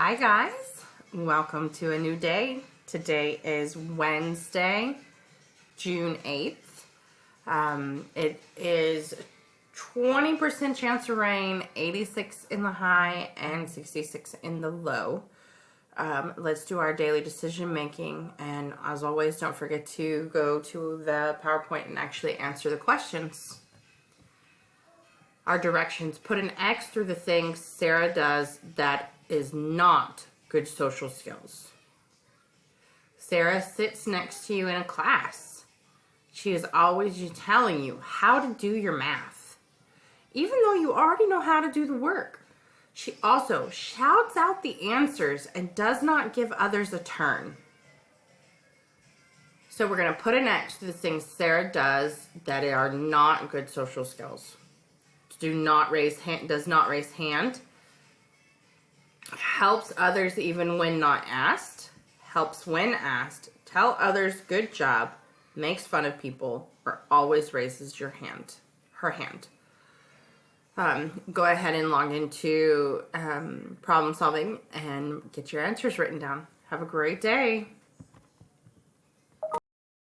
Hi guys, welcome to a new day. Today is Wednesday, June 8th. It is 20% chance of rain, 86 in the high and 66 in the low. Let's do our daily decision making, and as always, don't forget to go to the PowerPoint and actually answer the questions. Our directions: put an X through the things Sarah does that is not good social skills. Sarah sits next to you in a class. She is always telling you how to do your math, even though you already know how to do the work. She also shouts out the answers and does not give others a turn. So we're going to put an X to the things Sarah does that are not good social skills. Does not raise hand, helps others even when not asked, helps when asked, tell others good job, makes fun of people, or always raises her hand. Go ahead and log into problem solving and get your answers written down. Have a great day.